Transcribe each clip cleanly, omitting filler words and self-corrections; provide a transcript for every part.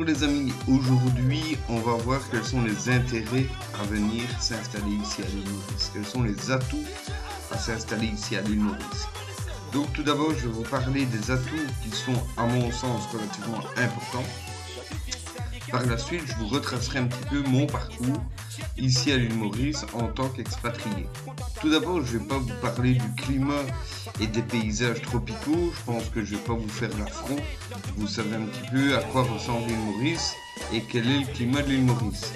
les amis, aujourd'hui on va voir quels sont les intérêts à venir s'installer ici à l'île Maurice, quels sont les atouts à s'installer ici à l'île Maurice. Donc tout d'abord je vais vous parler des atouts qui sont à mon sens relativement importants. Par la suite je vous retracerai un petit peu mon parcours ici à l'île Maurice en tant qu'expatrié. Tout d'abord je ne vais pas vous parler du climat et des paysages tropicaux, je pense que je ne vais pas vous faire l'affront. Vous savez un petit peu à quoi ressemble l'île Maurice et quel est le climat de l'île Maurice.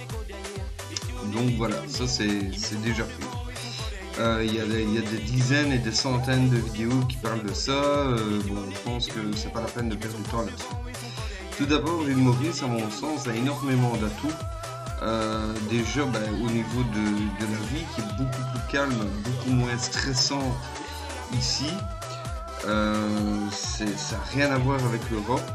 Donc voilà, ça c'est déjà fait. Il y a des dizaines et des centaines de vidéos qui parlent de ça. Bon, je pense que c'est pas la peine de perdre du temps là-dessus. Tout d'abord, l'île Maurice, à mon sens, a énormément d'atouts. Déjà, au niveau de la vie qui est beaucoup plus calme, beaucoup moins stressante ici. Ça n'a rien à voir avec l'Europe.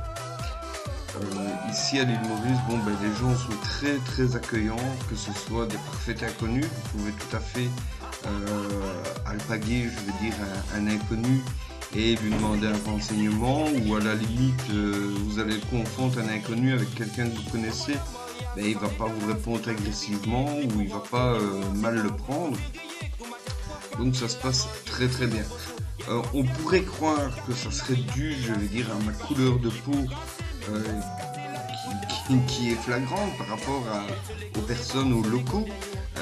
Ici à l'île Maurice, les gens sont très accueillants, que ce soit des parfaits inconnus. Vous pouvez tout à fait alpaguer, je veux dire, un inconnu et lui demander un renseignement, ou à la limite vous allez confondre un inconnu avec quelqu'un que vous connaissez, il va pas vous répondre agressivement ou il va pas mal le prendre. Donc ça se passe très bien. On pourrait croire que ça serait dû, je veux dire, à ma couleur de peau qui est flagrante par rapport aux personnes, aux locaux,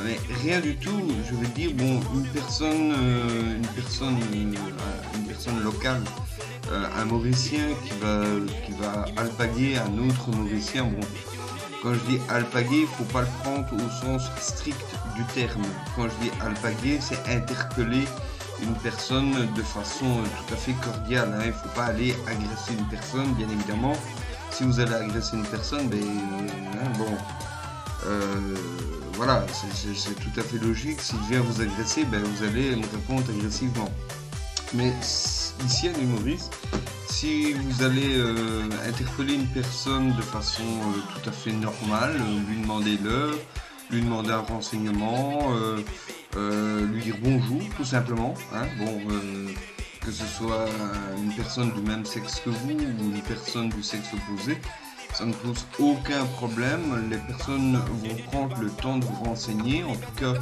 mais rien du tout. Je veux dire, une personne locale, un Mauricien qui va alpaguer un autre Mauricien. Quand je dis alpaguer, il ne faut pas le prendre au sens strict du terme. Quand je dis alpaguer, c'est interpeller une personne de façon tout à fait cordiale. Il ne faut pas aller agresser une personne, bien évidemment. Si vous allez agresser une personne, voilà, c'est tout à fait logique. S'il vient vous agresser, vous allez me répondre agressivement. Mais ici à l'île Maurice, si vous allez interpeller une personne de façon tout à fait normale, lui demander l'heure, lui demander un renseignement, lui dire bonjour tout simplement, que ce soit une personne du même sexe que vous ou une personne du sexe opposé, ça ne pose aucun problème. Les personnes vont prendre le temps de vous renseigner, en tout cas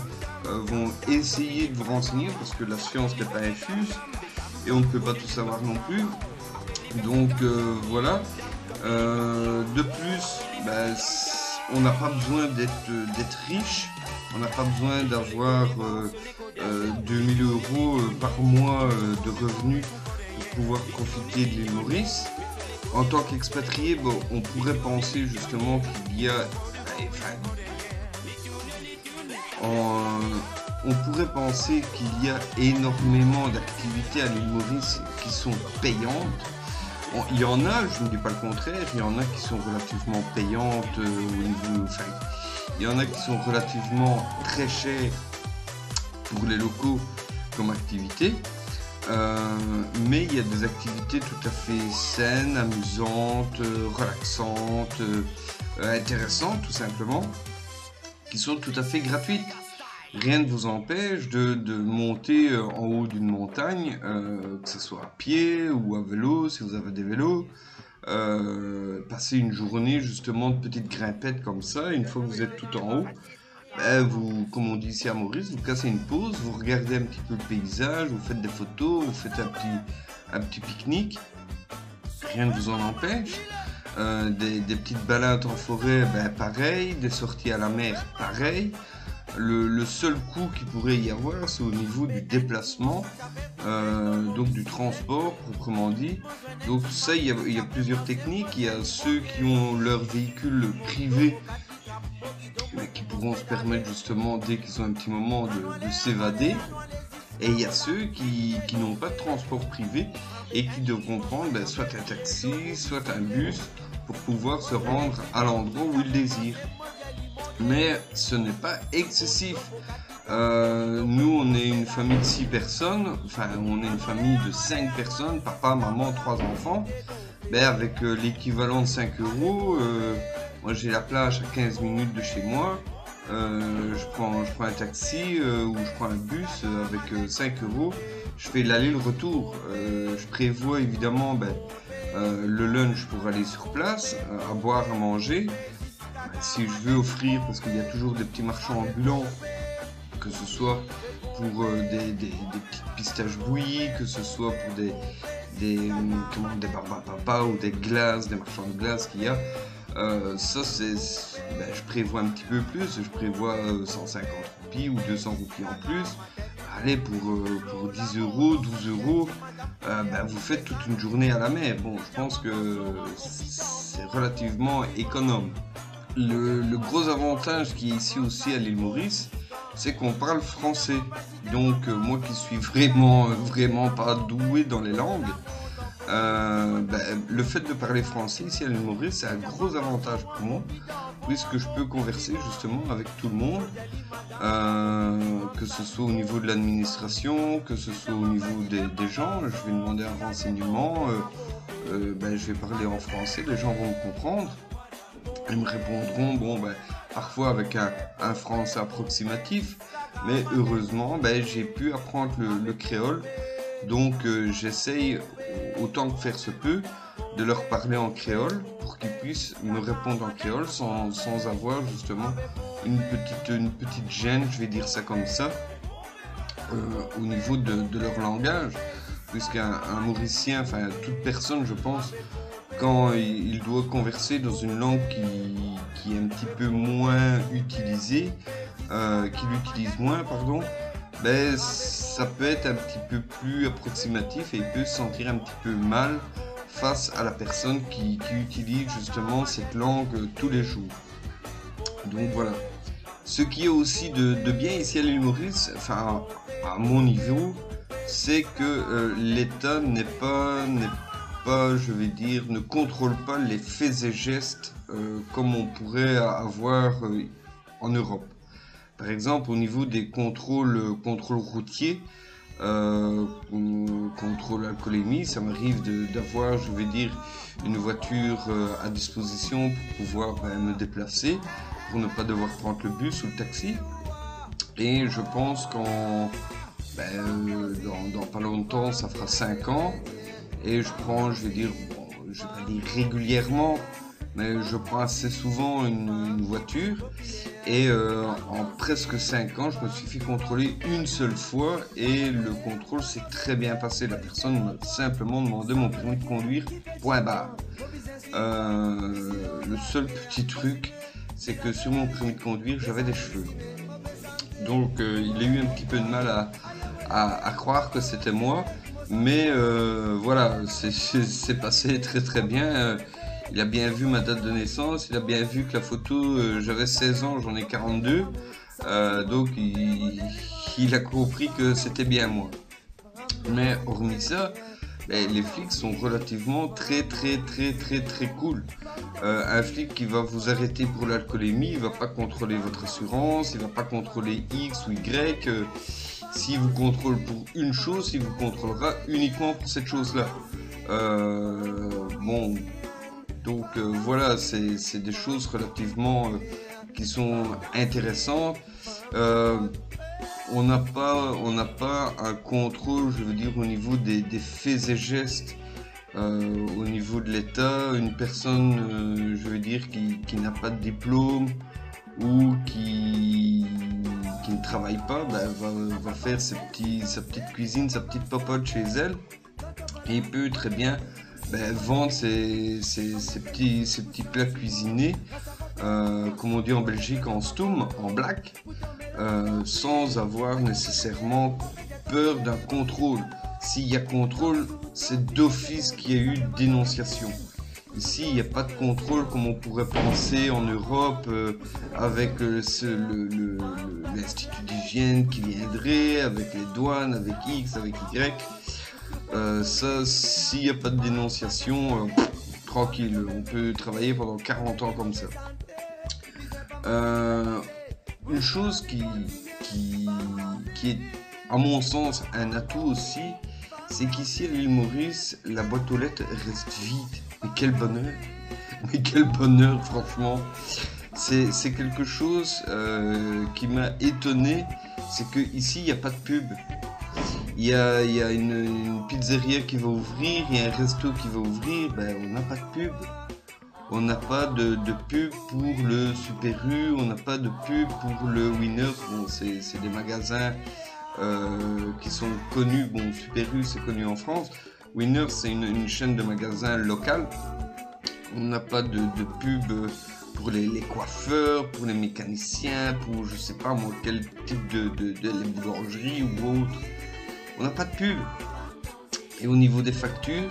vont essayer de vous renseigner, parce que la science n'est pas infuse et on ne peut pas tout savoir non plus. Donc voilà. De plus, on n'a pas besoin d'être riche, on n'a pas besoin d'avoir 2000 € par mois de revenus pour pouvoir profiter de l'île Maurice. En tant qu'expatrié, on pourrait penser justement qu'il y a... on pourrait penser qu'il y a énormément d'activités à l'île Maurice qui sont payantes. Il y en a, je ne dis pas le contraire, il y en a qui sont relativement payantes il y en a qui sont relativement très chères pour les locaux comme activité. Mais il y a des activités tout à fait saines, amusantes, relaxantes, intéressantes tout simplement, qui sont tout à fait gratuites. Rien ne vous empêche de monter en haut d'une montagne, que ce soit à pied ou à vélo si vous avez des vélos, passer une journée justement de petites grimpettes comme ça. Une fois que vous êtes tout en haut, vous, comme on dit ici à Maurice, vous cassez une pause, vous regardez un petit peu le paysage, vous faites des photos, vous faites un petit pique-nique, rien ne vous en empêche. Des petites balades en forêt, pareil, des sorties à la mer, pareil. Le seul coût qu'il pourrait y avoir, c'est au niveau du déplacement, donc du transport proprement dit. Donc ça, il y a plusieurs techniques. Il y a ceux qui ont leur véhicule privé, qui pourront se permettre justement, dès qu'ils ont un petit moment, de s'évader. Et il y a ceux qui n'ont pas de transport privé et qui devront prendre soit un taxi, soit un bus pour pouvoir se rendre à l'endroit où ils désirent. Mais ce n'est pas excessif. Nous, on est une famille de 6 personnes, on est une famille de 5 personnes, papa, maman, 3 enfants. Avec l'équivalent de 5 €, moi j'ai la plage à 15 minutes de chez moi. Je prends un taxi ou je prends un bus avec 5 €. Je fais l'aller le retour. Je prévois évidemment le lunch pour aller sur place, à boire, à manger. Si je veux offrir, parce qu'il y a toujours des petits marchands ambulants, que ce soit pour des petites pistaches bouillies, que ce soit pour des barbapapas ou des glaces, des marchands de glace qu'il y a. Ça, je prévois un petit peu plus, je prévois 150 roupies ou 200 roupies en plus. Allez, pour 10 euros, 12 euros, vous faites toute une journée à la mer. Bon, je pense que c'est relativement économe. Le gros avantage qui est ici aussi à l'île Maurice, c'est qu'on parle français. Donc moi qui suis vraiment pas doué dans les langues, le fait de parler français ici à l'île Maurice, c'est un gros avantage pour moi, puisque je peux converser justement avec tout le monde, que ce soit au niveau de l'administration, que ce soit au niveau des gens. Je vais demander un renseignement, je vais parler en français, les gens vont me comprendre. Ils me répondront, parfois avec un français approximatif, mais heureusement, j'ai pu apprendre le créole. Donc j'essaye, autant que faire se peut, de leur parler en créole pour qu'ils puissent me répondre en créole sans avoir justement une petite gêne, je vais dire ça comme ça, au niveau de leur langage. Puisqu'un Mauricien, enfin toute personne, je pense, quand il doit converser dans une langue qui est un petit peu moins utilisée, qu'il utilise moins, pardon, ça peut être un petit peu plus approximatif et il peut se sentir un petit peu mal face à la personne qui utilise justement cette langue tous les jours. Donc voilà. Ce qui est aussi de bien ici à l'île Maurice, enfin à mon niveau, c'est que l'État n'est pas, je vais dire, ne contrôle pas les faits et gestes comme on pourrait avoir en Europe. Par exemple, au niveau des contrôles routiers, contrôle alcoolémie, ça m'arrive d'avoir, je vais dire, une voiture à disposition pour pouvoir me déplacer, pour ne pas devoir prendre le bus ou le taxi. Et je pense qu'en dans pas longtemps, ça fera 5 ans, et je prends, je vais pas dire régulièrement, mais je prends assez souvent une voiture, et en presque 5 ans, je me suis fait contrôler une seule fois, et le contrôle s'est très bien passé. La personne m'a simplement demandé mon permis de conduire, point barre. Le seul petit truc, c'est que sur mon permis de conduire, j'avais des cheveux. Donc il a eu un petit peu de mal à croire que c'était moi, mais voilà, c'est passé très bien. Il a bien vu ma date de naissance, il a bien vu que la photo, j'avais 16 ans, j'en ai 42, donc il a compris que c'était bien moi. Mais hormis ça, les flics sont relativement très cool. Un flic qui va vous arrêter pour l'alcoolémie, il va pas contrôler votre assurance, il va pas contrôler X ou Y. S'il vous contrôle pour une chose, il vous contrôlera uniquement pour cette chose-là. Bon, donc voilà, c'est des choses relativement qui sont intéressantes. On n'a pas un contrôle, je veux dire, au niveau des faits et gestes, au niveau de l'État. Une personne, je veux dire, qui n'a pas de diplôme ou qui ne travaille pas, va faire sa petite cuisine, sa petite popote chez elle, et il peut très bien vendre ses petits plats cuisinés, comme on dit en Belgique, en stoom, en black, sans avoir nécessairement peur d'un contrôle. S'il y a contrôle, c'est d'office qu'il y a eu dénonciation. Ici, il n'y a pas de contrôle comme on pourrait penser en Europe, avec l'institut d'hygiène qui viendrait, avec les douanes, avec X, avec Y. Ça, s'il n'y a pas de dénonciation, tranquille, on peut travailler pendant 40 ans comme ça. Une chose qui est, à mon sens, un atout aussi, c'est qu'ici à l'île Maurice, la boîte aux lettres reste vide. Mais quel bonheur! Mais quel bonheur, franchement! C'est quelque chose qui m'a étonné, c'est qu'ici, il n'y a pas de pub. il y a une pizzeria qui va ouvrir, il y a un resto qui va ouvrir, ben on n'a pas de pub. On n'a pas de pub pour le Super U, on n'a pas de pub pour le Winner. Bon, c'est des magasins qui sont connus. Bon, Super U, c'est connu en France. Winner, c'est une chaîne de magasins locale. On n'a pas de pub pour les coiffeurs, pour les mécaniciens, pour je sais pas moi, quel type de les boulangeries ou autre. On n'a pas de pub. Et au niveau des factures,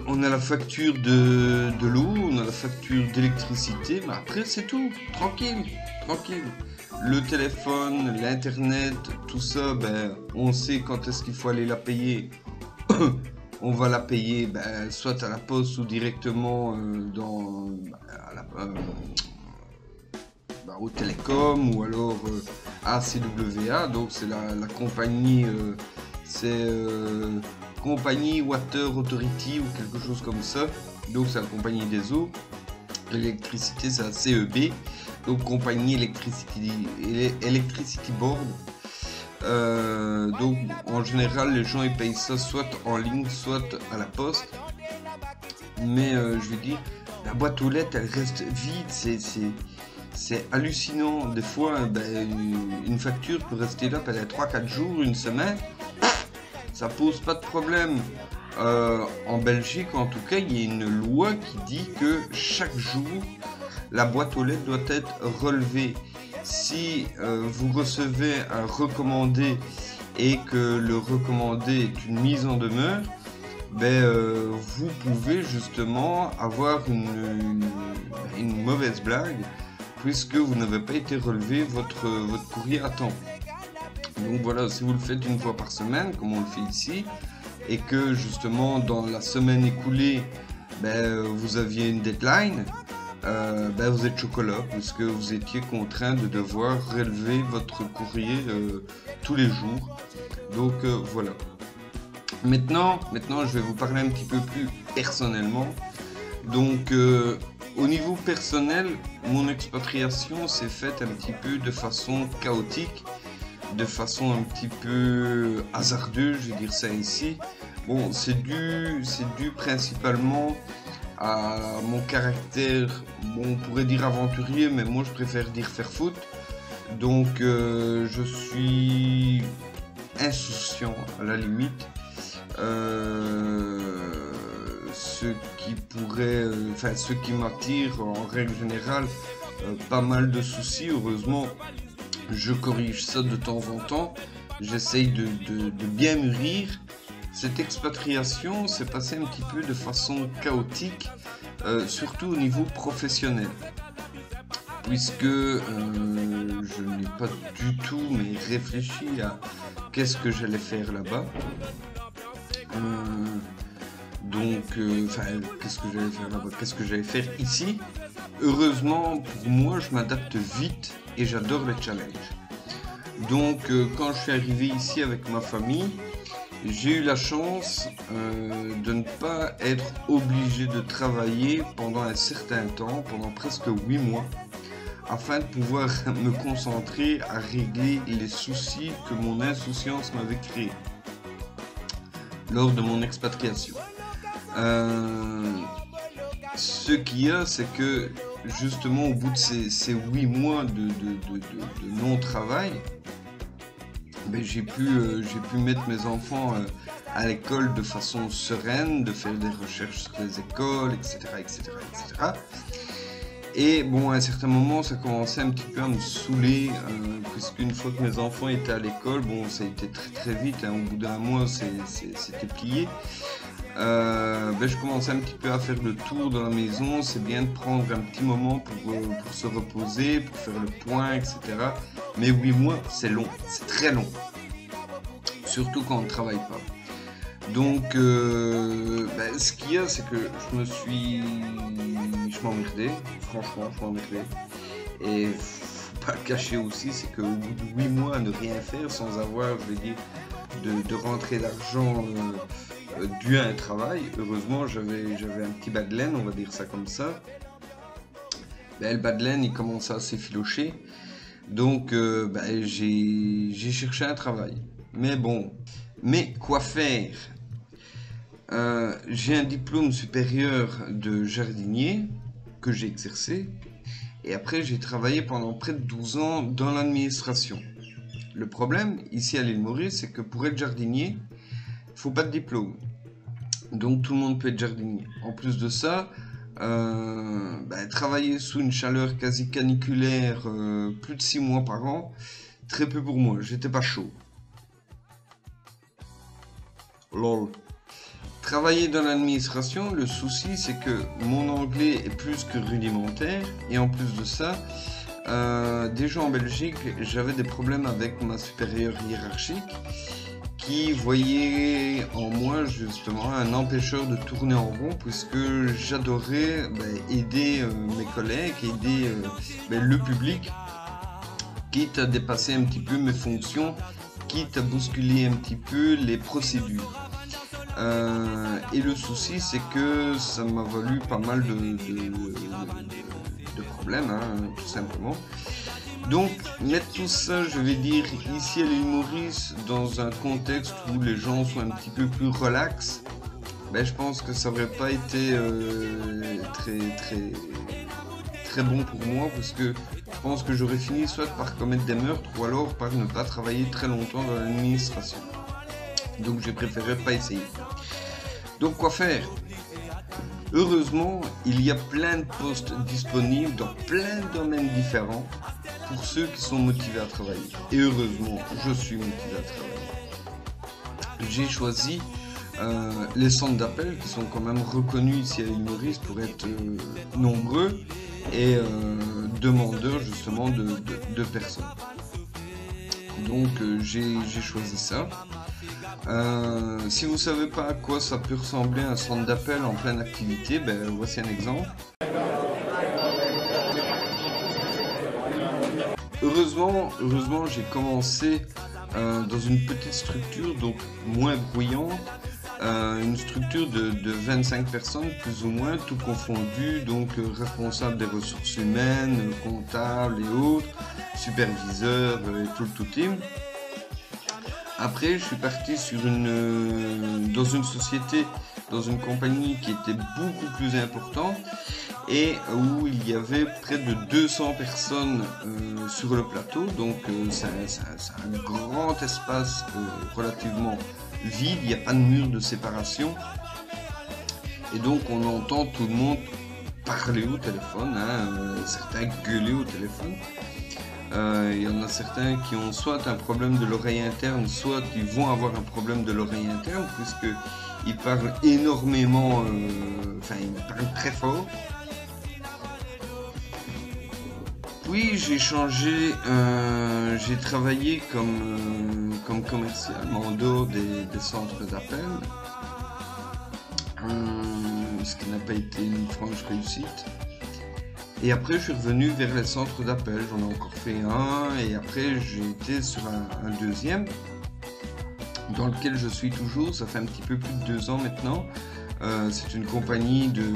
on a la facture de l'eau, on a la facture d'électricité, mais après c'est tout, tranquille, tranquille. Le téléphone, l'internet, tout ça, ben, on sait quand est-ce qu'il faut aller la payer. On va la payer ben, soit à la poste ou directement au télécom ou alors à CWA, donc c'est la compagnie, Compagnie Water Authority ou quelque chose comme ça, donc c'est la compagnie des eaux. L'électricité c'est la CEB, donc compagnie Electricity Board. Donc en général les gens ils payent ça soit en ligne soit à la poste, mais je veux dire la boîte aux lettres elle reste vide, c'est hallucinant. Des fois ben, une facture peut rester là pendant 3-4 jours, une semaine, ça pose pas de problème. En Belgique en tout cas il y a une loi qui dit que chaque jour la boîte aux lettres doit être relevée. Si vous recevez un recommandé et que le recommandé est une mise en demeure, ben, vous pouvez justement avoir une mauvaise blague puisque vous n'avez pas été relevé votre courrier à temps. Donc voilà, si vous le faites une fois par semaine, comme on le fait ici, et que justement dans la semaine écoulée, ben, vous aviez une deadline, ben, vous êtes chocolat, puisque vous étiez contraint de devoir relever votre courrier tous les jours. Donc voilà. Maintenant, je vais vous parler un petit peu plus personnellement. Donc au niveau personnel, mon expatriation s'est faite un petit peu de façon chaotique, de façon un petit peu hasardeuse, je vais dire ça ici. Bon, c'est dû principalement à mon caractère, bon, on pourrait dire aventurier, mais moi je préfère dire faire foot. Donc je suis insouciant à la limite. Ce qui m'attire en règle générale, pas mal de soucis. Heureusement, je corrige ça de temps en temps. J'essaye de bien mûrir. Cette expatriation s'est passée un petit peu de façon chaotique, surtout au niveau professionnel, puisque je n'ai pas du tout réfléchi à qu'est-ce que j'allais faire là-bas. Qu'est-ce que j'allais faire là-bas, qu'est-ce que j'allais faire ici. Heureusement pour moi, je m'adapte vite et j'adore les challenges. Donc quand je suis arrivé ici avec ma famille, j'ai eu la chance de ne pas être obligé de travailler pendant un certain temps, pendant presque 8 mois, afin de pouvoir me concentrer à régler les soucis que mon insouciance m'avait créés lors de mon expatriation. Ce qu'il y a, c'est que justement au bout de ces 8 mois de non-travail, ben, j'ai pu mettre mes enfants à l'école de façon sereine, de faire des recherches sur les écoles, etc. Et bon, à un certain moment, ça commençait un petit peu à me saouler, puisqu'une fois que mes enfants étaient à l'école, bon, ça a été très très vite, hein, au bout d'un mois, c'était plié. Ben, je commençais un petit peu à faire le tour dans la maison. C'est bien de prendre un petit moment pour se reposer, pour faire le point, etc. Mais 8 mois, c'est long, c'est très long, surtout quand on ne travaille pas. Donc ben, ce qu'il y a, c'est que je m'emmerdais, franchement je m'emmerdais. Et faut pas le cacher aussi, c'est qu'au bout de 8 mois à ne rien faire sans avoir, je vais dire, de rentrée d'argent dû à un travail. Heureusement, j'avais un petit bas de laine, on va dire ça comme ça. Ben, le bas de laine, il commençait à s'effilocher. Donc, ben, j'ai cherché un travail. Mais bon, mais quoi faire? J'ai un diplôme supérieur de jardinier que j'ai exercé. Et après, j'ai travaillé pendant près de 12 ans dans l'administration. Le problème, ici à l'île Maurice, c'est que pour être jardinier, il faut pas de diplôme. Donc tout le monde peut être jardinier. En plus de ça, travailler sous une chaleur quasi caniculaire plus de 6 mois par an, très peu pour moi. J'étais pas chaud. Lol. Travailler dans l'administration, le souci c'est que mon anglais est plus que rudimentaire et en plus de ça, déjà en Belgique, j'avais des problèmes avec ma supérieure hiérarchique qui voyait en moi justement un empêcheur de tourner en rond puisque j'adorais aider mes collègues, aider le public, quitte à dépasser un petit peu mes fonctions, quitte à bousculer un petit peu les procédures. Et le souci c'est que ça m'a valu pas mal de problèmes, tout simplement. Donc mettre tout ça, je vais dire, ici à l'île Maurice, dans un contexte où les gens sont un petit peu plus relax, je pense que ça n'aurait pas été très bon pour moi, parce que je pense que j'aurais fini soit par commettre des meurtres ou alors par ne pas travailler très longtemps dans l'administration. Donc j'ai préféré pas essayer. Donc quoi faire? Heureusement, il y a plein de postes disponibles dans plein de domaines différents pour ceux qui sont motivés à travailler. Et heureusement, je suis motivé à travailler. J'ai choisi les centres d'appel qui sont quand même reconnus ici à l'île Maurice pour être nombreux et demandeurs justement de personnes. Donc j'ai choisi ça. Si vous ne savez pas à quoi ça peut ressembler un centre d'appel en pleine activité, voici un exemple. Heureusement j'ai commencé dans une petite structure, donc moins bruyante, une structure de 25 personnes plus ou moins, tout confondu, donc responsable des ressources humaines, comptable et autres, superviseur et tout le tout team. Après, je suis parti dans une société, dans une compagnie qui était beaucoup plus importante et où il y avait près de 200 personnes sur le plateau. Donc, c'est un grand espace relativement vide, il n'y a pas de mur de séparation. Et donc, on entend tout le monde parler au téléphone, certains gueuler au téléphone. Il y en a certains qui ont soit un problème de l'oreille interne, soit ils vont avoir un problème de l'oreille interne, puisqu'ils parlent énormément, ils parlent très fort. Puis j'ai changé, j'ai travaillé comme commercial, en dehors des centres d'appel, ce qui n'a pas été une franche réussite. Et après, je suis revenu vers les centres d'appel. J'en ai encore fait un et après, j'ai été sur un deuxième dans lequel je suis toujours. Ça fait un petit peu plus de 2 ans maintenant. C'est une compagnie de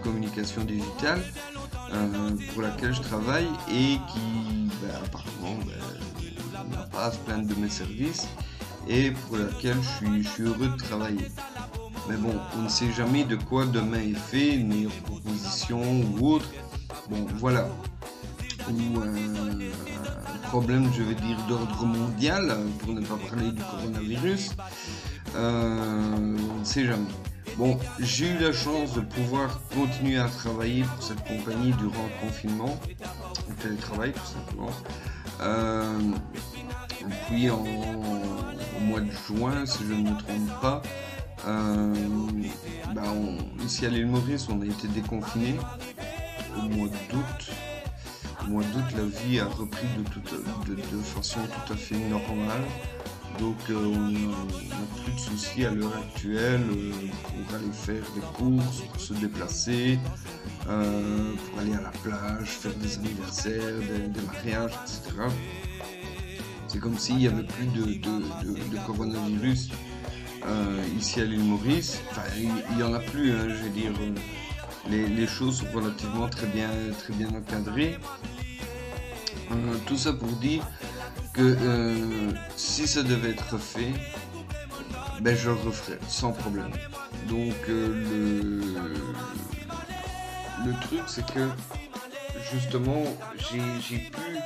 communication digitale pour laquelle je travaille et qui, apparemment, n'a pas à se plaindre de mes services et pour laquelle je suis heureux de travailler. Mais bon, on ne sait jamais de quoi demain est fait, une meilleure proposition ou autre. Bon, voilà. Ou un problème, je vais dire, d'ordre mondial, pour ne pas parler du coronavirus. On ne sait jamais. Bon, j'ai eu la chance de pouvoir continuer à travailler pour cette compagnie durant le confinement, au télétravail tout simplement. Puis au mois de juin, si je ne me trompe pas, ici à l'île Maurice, on a été déconfinés. Au mois d'août. Au mois d'août, la vie a repris de façon tout à fait normale. Donc, on n'a plus de soucis à l'heure actuelle pour aller faire des courses, pour se déplacer, pour aller à la plage, faire des anniversaires, des mariages, etc. C'est comme s'il n'y avait plus de coronavirus ici à l'île Maurice. Enfin, il n'y en a plus, je vais dire. Les choses sont relativement très bien encadrées. Tout ça pour dire que si ça devait être fait, ben je le referais sans problème. Donc le truc c'est que justement j'ai pu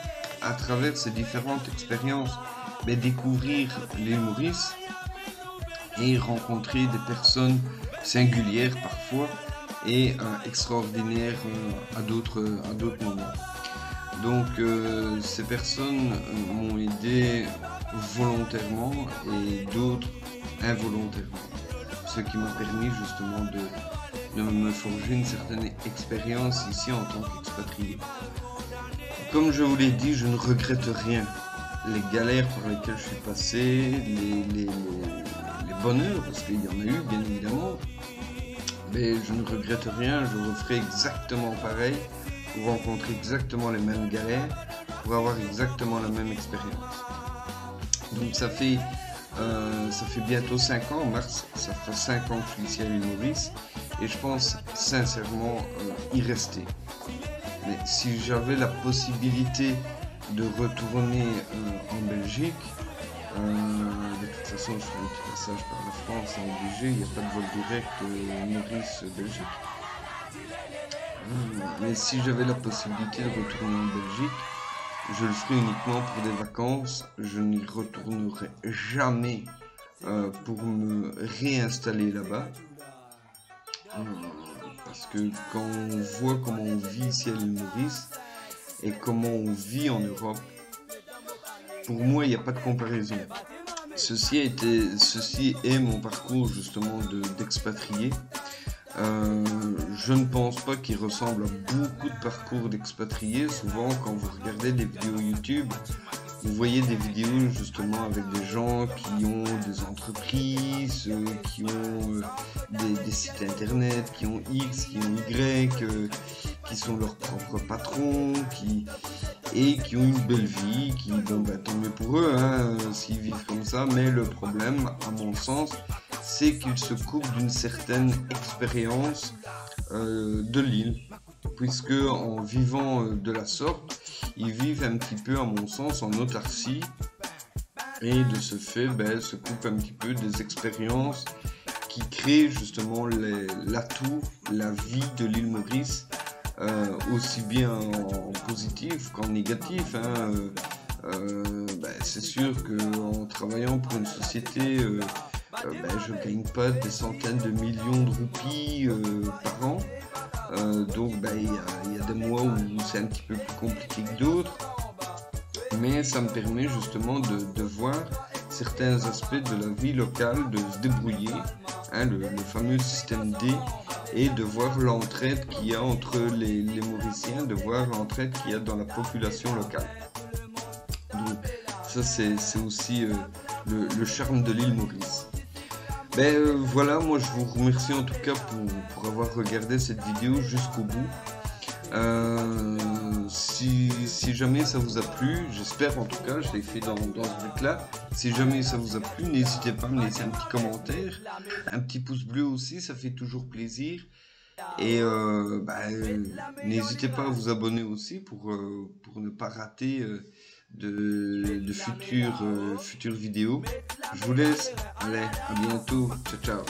à travers ces différentes expériences découvrir l'île Maurice et rencontrer des personnes singulières parfois et extraordinaires à d'autres moments. Donc ces personnes m'ont aidé volontairement et d'autres involontairement, ce qui m'a permis justement de me forger une certaine expérience ici en tant qu'expatrié. Comme je vous l'ai dit, je ne regrette rien. Les galères par lesquelles je suis passé, les bonheurs, parce qu'il y en a eu bien évidemment, mais je ne regrette rien, je referai exactement pareil pour rencontrer exactement les mêmes galères, pour avoir exactement la même expérience. Donc ça fait bientôt 5 ans, en mars, ça fera 5 ans que je suis ici à l'île Maurice, et je pense sincèrement y rester. Mais si j'avais la possibilité de retourner en Belgique, de toute façon je ferai un petit passage par la France, c'est obligé, il n'y a pas de vol direct Maurice-Belgique. Mais si j'avais la possibilité de retourner en Belgique, je le ferai uniquement pour des vacances, je n'y retournerai jamais pour me réinstaller là-bas. Parce que quand on voit comment on vit ici à l'île Maurice et comment on vit en Europe, pour moi il n'y a pas de comparaison. Ceci est mon parcours justement d'expatrié. Je ne pense pas qu'il ressemble à beaucoup de parcours d'expatriés. Souvent quand vous regardez des vidéos YouTube, vous voyez des vidéos justement avec des gens qui ont des entreprises, qui ont des sites internet, qui ont X, qui ont Y, qui sont leurs propres patrons, et qui ont une belle vie, tant mieux pour eux s'ils vivent comme ça, mais le problème, à mon sens, c'est qu'ils se coupent d'une certaine expérience de l'île, puisque en vivant de la sorte, ils vivent un petit peu, à mon sens, en autarcie, et de ce fait, se coupent un petit peu des expériences qui créent justement l'atout, la vie de l'île Maurice, aussi bien en positif qu'en négatif. C'est sûr qu'en travaillant pour une société, je ne gagne pas des centaines de millions de roupies par an. Donc il y a des mois où c'est un petit peu plus compliqué que d'autres, mais ça me permet justement de voir certains aspects de la vie locale, de se débrouiller, le fameux système D, et de voir l'entraide qu'il y a entre les Mauriciens, de voir l'entraide qu'il y a dans la population locale. Donc ça c'est aussi le charme de l'île Maurice. Voilà, moi je vous remercie en tout cas pour avoir regardé cette vidéo jusqu'au bout. Si jamais ça vous a plu, j'espère en tout cas, je l'ai fait dans ce but là. Si jamais ça vous a plu, n'hésitez pas à me laisser un petit commentaire, un petit pouce bleu aussi, ça fait toujours plaisir. Et n'hésitez pas à vous abonner aussi pour ne pas rater de futures vidéos. Je vous laisse, allez, à bientôt, ciao ciao.